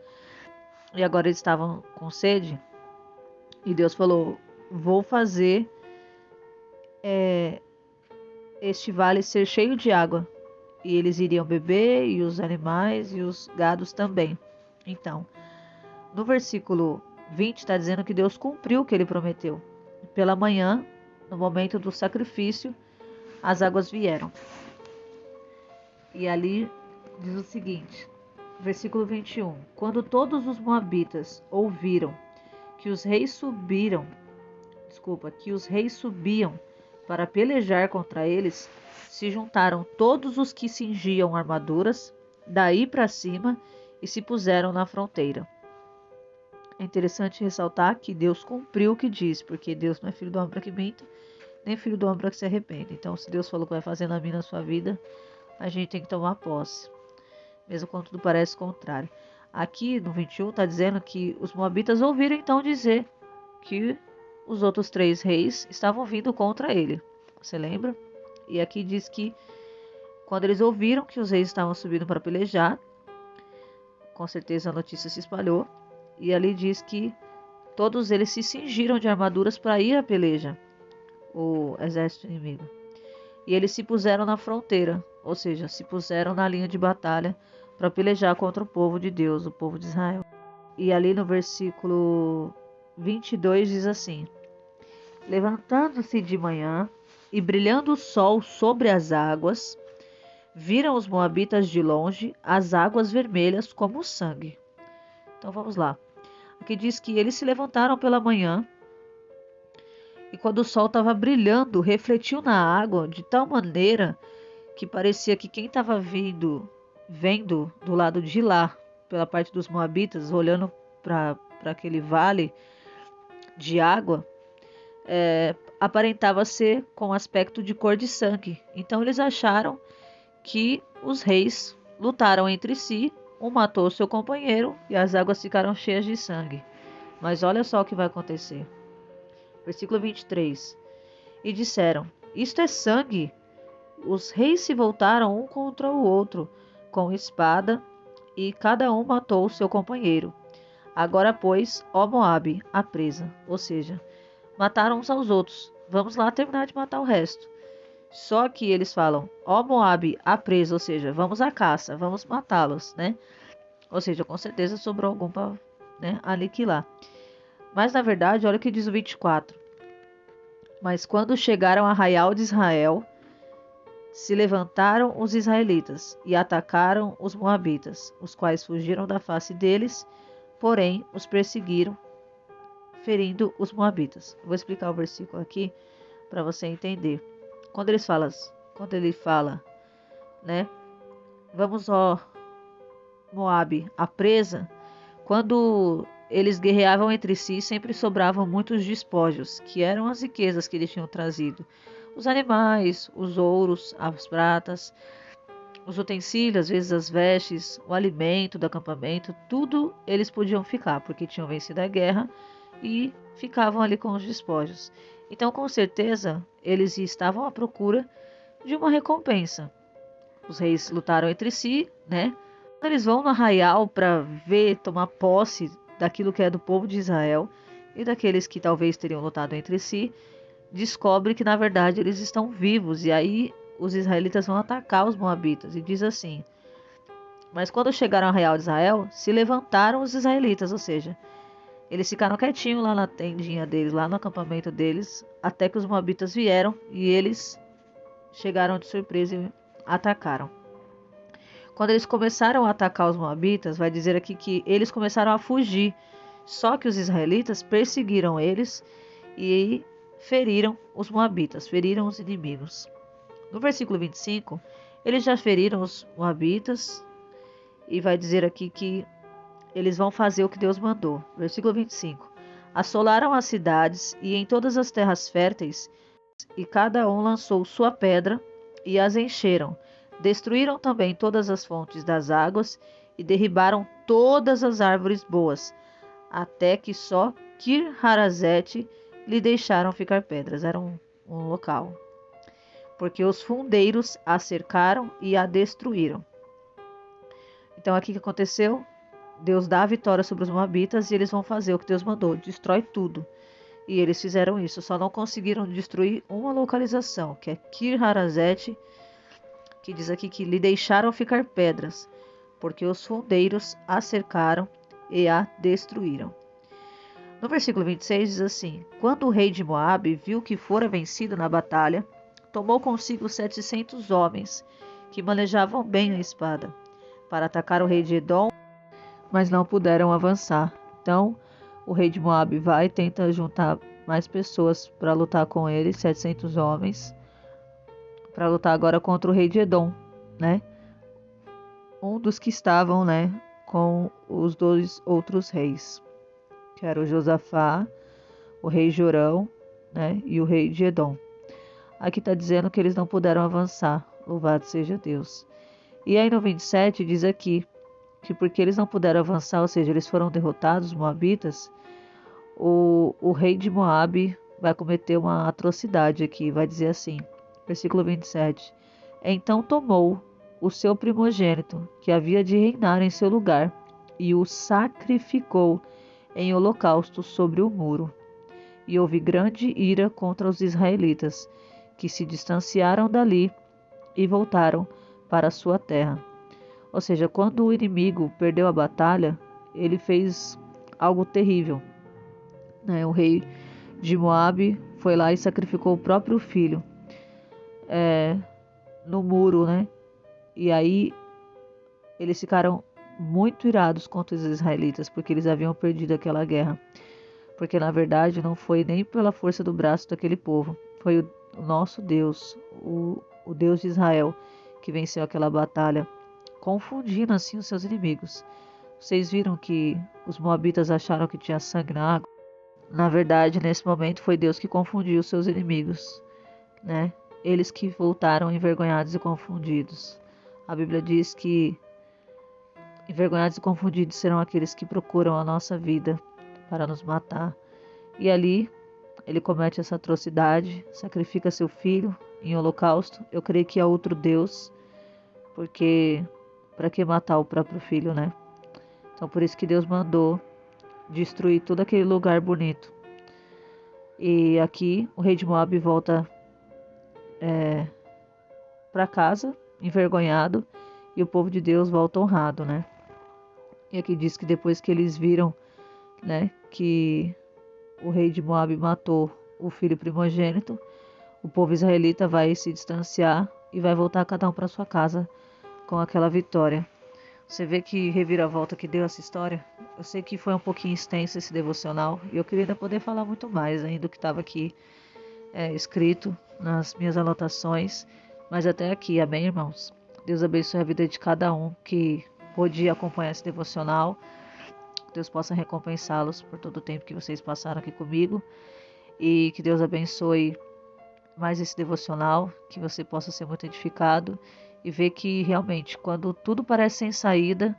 e agora eles estavam com sede. E Deus falou: vou fazer este vale ser cheio de água. E eles iriam beber, e os animais e os gados também. Então, no versículo 20 está dizendo que Deus cumpriu o que ele prometeu. Pela manhã, no momento do sacrifício, as águas vieram. E ali diz o seguinte, versículo 21. Quando todos os moabitas ouviram que os reis subiam para pelejar contra eles, se juntaram todos os que cingiam armaduras, daí para cima, e se puseram na fronteira. É interessante ressaltar que Deus cumpriu o que disse, porque Deus não é filho do homem para que minta, nem filho do homem para que se arrependa. Então, se Deus falou que vai fazer na minha na sua vida, a gente tem que tomar posse, mesmo quando tudo parece contrário. Aqui no 21 está dizendo que os moabitas ouviram então dizer que os outros 3 reis estavam vindo contra ele. Você lembra? E aqui diz que quando eles ouviram que os reis estavam subindo para pelejar, com certeza a notícia se espalhou. E ali diz que todos eles se cingiram de armaduras para ir à peleja, o exército inimigo. E eles se puseram na fronteira, ou seja, se puseram na linha de batalha para pelejar contra o povo de Deus, o povo de Israel. E ali no versículo 22 diz assim: levantando-se de manhã e brilhando o sol sobre as águas, viram os moabitas de longe as águas vermelhas como sangue. Então vamos lá. Aqui diz que eles se levantaram pela manhã e quando o sol estava brilhando, refletiu na água de tal maneira que parecia que quem estava vendo do lado de lá, pela parte dos moabitas, olhando para aquele vale de água, aparentava ser com aspecto de cor de sangue. Então eles acharam que os reis lutaram entre si, um matou seu companheiro e as águas ficaram cheias de sangue. Mas olha só o que vai acontecer. Versículo 23. E disseram: isto é sangue. Os reis se voltaram um contra o outro com espada e cada um matou o seu companheiro. Agora, pois, ó Moabe, a presa. Ou seja, mataram uns aos outros. Vamos lá terminar de matar o resto. Só que eles falam, ó Moabe, a presa, ou seja, vamos à caça, vamos matá-los, né? Ou seja, com certeza sobrou algum para, né, aniquilar. Mas na verdade, olha o que diz o 24. Mas quando chegaram a Arraial de Israel, se levantaram os israelitas e atacaram os moabitas, os quais fugiram da face deles, porém os perseguiram, ferindo os moabitas. Vou explicar o versículo aqui para você entender. Quando ele fala, né? Vamos, ó Moabe, a presa, quando eles guerreavam entre si, sempre sobravam muitos despojos, que eram as riquezas que eles tinham trazido. Os animais, os ouros, as pratas, os utensílios, às vezes as vestes, o alimento do acampamento, tudo eles podiam ficar, porque tinham vencido a guerra e ficavam ali com os despojos. Então, com certeza, eles estavam à procura de uma recompensa. Os reis lutaram entre si, né? Quando eles vão no arraial para ver, tomar posse daquilo que é do povo de Israel e daqueles que talvez teriam lutado entre si, descobre que na verdade eles estão vivos e aí os israelitas vão atacar os moabitas e diz assim: mas quando chegaram ao arraial de Israel, se levantaram os israelitas, ou seja, eles ficaram quietinhos lá na tendinha deles, lá no acampamento deles, até que os moabitas vieram e eles chegaram de surpresa e atacaram. Quando eles começaram a atacar os moabitas, vai dizer aqui que eles começaram a fugir. Só que os israelitas perseguiram eles e feriram os moabitas, feriram os inimigos. No versículo 25, eles já feriram os moabitas e vai dizer aqui que eles vão fazer o que Deus mandou. Versículo 25. Assolaram as cidades e em todas as terras férteis, e cada um lançou sua pedra e as encheram. Destruíram também todas as fontes das águas e derribaram todas as árvores boas, até que só Kir-Harazete lhe deixaram ficar pedras. Era um local. Porque os fundeiros a cercaram e a destruíram. Então aqui que aconteceu? Deus dá a vitória sobre os moabitas e eles vão fazer o que Deus mandou, destrói tudo. E eles fizeram isso, só não conseguiram destruir uma localização, que é Kir-Harazete, que diz aqui que lhe deixaram ficar pedras, porque os fundeiros a cercaram e a destruíram. No versículo 26 diz assim: quando o rei de Moabe viu que fora vencido na batalha, tomou consigo 700 homens, que manejavam bem a espada, para atacar o rei de Edom, mas não puderam avançar. Então, o rei de Moabe vai e tenta juntar mais pessoas para lutar com ele, 700 homens, para lutar agora contra o rei de Edom, né? Um dos que estavam, né, com os dois outros reis, que era o Josafá, o rei Jorão, né, e o rei de Edom. Aqui está dizendo que eles não puderam avançar, louvado seja Deus. E aí no 27 diz aqui que porque eles não puderam avançar, ou seja, eles foram derrotados, os moabitas, o rei de Moabe vai cometer uma atrocidade aqui, vai dizer assim, versículo 27. Então tomou o seu primogênito, que havia de reinar em seu lugar, e o sacrificou em holocausto sobre o muro. E houve grande ira contra os israelitas, que se distanciaram dali e voltaram para a sua terra. Ou seja, quando o inimigo perdeu a batalha, ele fez algo terrível, né? O rei de Moabe foi lá e sacrificou o próprio filho no muro, né? E aí eles ficaram muito irados contra os israelitas, porque eles haviam perdido aquela guerra. Porque na verdade não foi nem pela força do braço daquele povo, foi o nosso Deus, o Deus de Israel, que venceu aquela batalha, confundindo assim os seus inimigos. Vocês viram que os moabitas acharam que tinha sangue na água? Na verdade, nesse momento foi Deus que confundiu os seus inimigos, né? Eles que voltaram envergonhados e confundidos. A Bíblia diz que envergonhados e confundidos serão aqueles que procuram a nossa vida para nos matar. E ali ele comete essa atrocidade, sacrifica seu filho em holocausto. Eu creio que é outro Deus, porque para que matar o próprio filho, né? Então por isso que Deus mandou destruir todo aquele lugar bonito. E aqui o rei de Moabe volta para casa, envergonhado, e o povo de Deus volta honrado, né? E aqui diz que depois que eles viram, né, que o rei de Moabe matou o filho primogênito, o povo israelita vai se distanciar e vai voltar cada um para sua casa com aquela vitória. Você vê que reviravolta que deu essa história? Eu sei que foi um pouquinho extenso esse devocional e eu queria ainda poder falar muito mais ainda do que estava aqui escrito nas minhas anotações, mas até aqui, amém, irmãos? Deus abençoe a vida de cada um que pôde acompanhar esse devocional. Deus possa recompensá-los por todo o tempo que vocês passaram aqui comigo e que Deus abençoe mais esse devocional, que você possa ser muito edificado e ver que realmente quando tudo parece sem saída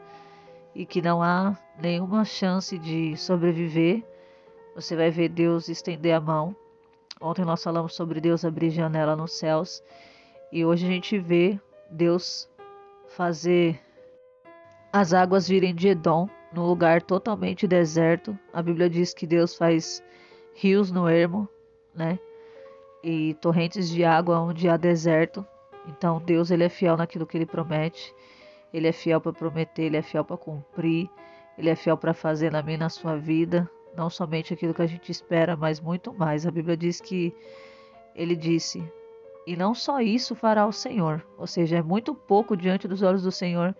e que não há nenhuma chance de sobreviver, você vai ver Deus estender a mão. Ontem nós falamos sobre Deus abrir janela nos céus e hoje a gente vê Deus fazer as águas virem de Edom, num lugar totalmente deserto. A Bíblia diz que Deus faz rios no ermo, né? E torrentes de água onde há deserto. Então Deus, ele é fiel naquilo que ele promete. Ele é fiel para prometer, ele é fiel para cumprir, ele é fiel para fazer na minha e na sua vida, não somente aquilo que a gente espera, mas muito mais. A Bíblia diz que ele disse: "E não só isso fará o Senhor", ou seja, é muito pouco diante dos olhos do Senhor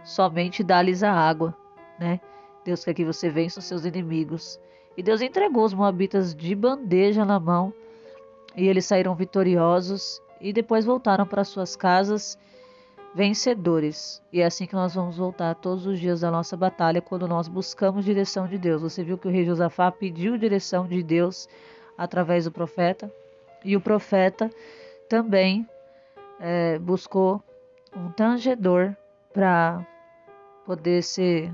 somente dá-lhes a água, né? Deus quer que você vença os seus inimigos. E Deus entregou os moabitas de bandeja na mão, e eles saíram vitoriosos e depois voltaram para suas casas vencedores. E é assim que nós vamos voltar todos os dias da nossa batalha, quando nós buscamos direção de Deus. Você viu que o rei Josafá pediu direção de Deus através do profeta, e o profeta também buscou um tangedor para poder ser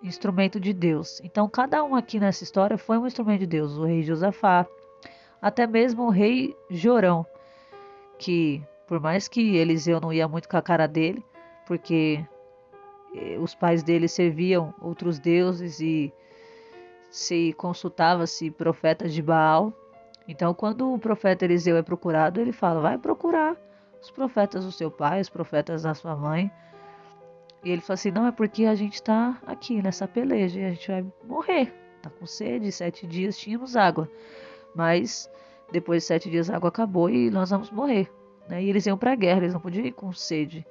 instrumento de Deus. Então, cada um aqui nessa história foi um instrumento de Deus. O rei Josafá, até mesmo o rei Jorão, que por mais que Eliseu não ia muito com a cara dele, porque os pais dele serviam outros deuses e se consultava-se profetas de Baal. Então, quando o profeta Eliseu é procurado, ele fala: vai procurar os profetas do seu pai, os profetas da sua mãe. E ele fala assim: não, é porque a gente está aqui nessa peleja e a gente vai morrer. Tá com sede, 7 dias tínhamos água, mas depois de 7 dias a água acabou e nós vamos morrer. Né? E eles iam para a guerra, eles não podiam ir com sede.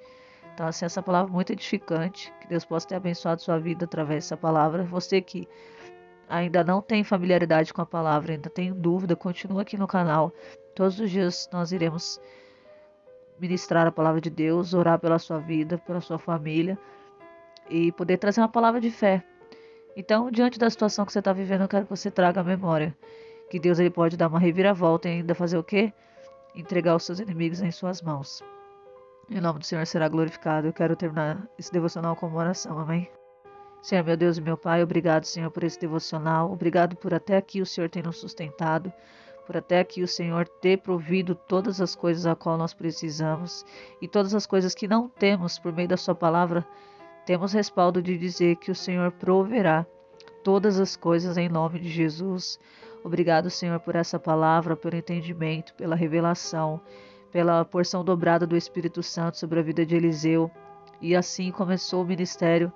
Então, assim, essa palavra é muito edificante. Que Deus possa ter abençoado sua vida através dessa palavra. Você que ainda não tem familiaridade com a palavra, ainda tem dúvida, continua aqui no canal. Todos os dias nós iremos ministrar a palavra de Deus, orar pela sua vida, pela sua família e poder trazer uma palavra de fé. Então, diante da situação que você está vivendo, eu quero que você traga a memória que Deus ele pode dar uma reviravolta e ainda fazer o quê? Entregar os seus inimigos em suas mãos. Em nome do Senhor será glorificado. Eu quero terminar esse devocional com uma oração, amém? Senhor, meu Deus e meu Pai, obrigado, Senhor, por esse devocional. Obrigado por até aqui o Senhor ter nos sustentado. Por até aqui o Senhor ter provido todas as coisas a qual nós precisamos. E todas as coisas que não temos por meio da sua palavra, temos respaldo de dizer que o Senhor proverá todas as coisas em nome de Jesus. Obrigado, Senhor, por essa palavra, pelo entendimento, pela revelação, pela porção dobrada do Espírito Santo sobre a vida de Eliseu. E assim começou o ministério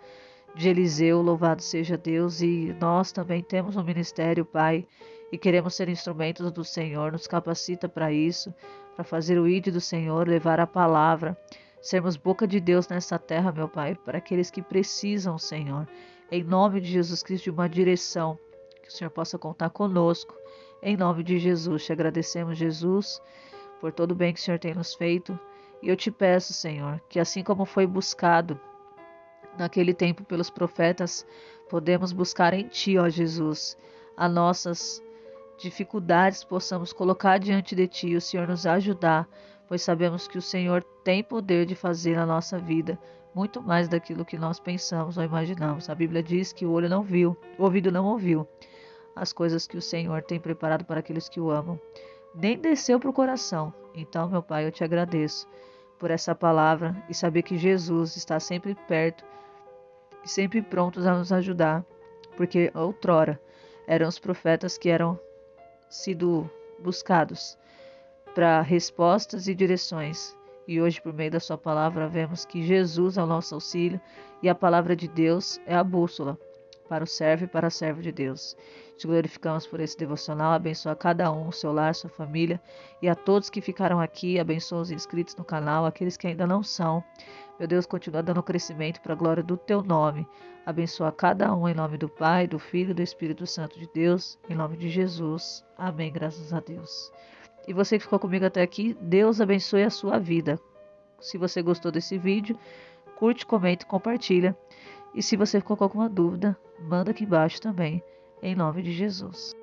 de Eliseu, louvado seja Deus. E nós também temos um ministério, Pai, e queremos ser instrumentos do Senhor. Nos capacita para isso, para fazer o ID do Senhor, levar a palavra, sermos boca de Deus nessa terra, meu Pai, para aqueles que precisam, Senhor. Em nome de Jesus Cristo, de uma direção, que o Senhor possa contar conosco. Em nome de Jesus, te agradecemos, Jesus, por todo o bem que o Senhor tem nos feito. E eu te peço, Senhor, que assim como foi buscado naquele tempo pelos profetas, podemos buscar em Ti, ó Jesus, as nossas dificuldades possamos colocar diante de Ti e o Senhor nos ajudar, pois sabemos que o Senhor tem poder de fazer na nossa vida muito mais daquilo que nós pensamos ou imaginamos. A Bíblia diz que o olho não viu, o ouvido não ouviu as coisas que o Senhor tem preparado para aqueles que o amam, nem desceu para o coração. Então, meu Pai, eu te agradeço por essa palavra e saber que Jesus está sempre perto e sempre prontos a nos ajudar, porque outrora eram os profetas que eram sido buscados para respostas e direções, E hoje, por meio da sua palavra, vemos que Jesus é o nosso auxílio e a palavra de Deus é a bússola para o servo e para a serva de Deus. Te glorificamos por esse devocional, abençoa cada um, seu lar, sua família e a todos que ficaram aqui, abençoa os inscritos no canal, aqueles que ainda não são. Meu Deus, continua dando crescimento para a glória do teu nome. Abençoa cada um em nome do Pai, do Filho e do Espírito Santo de Deus, em nome de Jesus. Amém, graças a Deus. E você que ficou comigo até aqui, Deus abençoe a sua vida. Se você gostou desse vídeo, curte, comenta e compartilha. E se você ficou com alguma dúvida, manda aqui embaixo também, em nome de Jesus.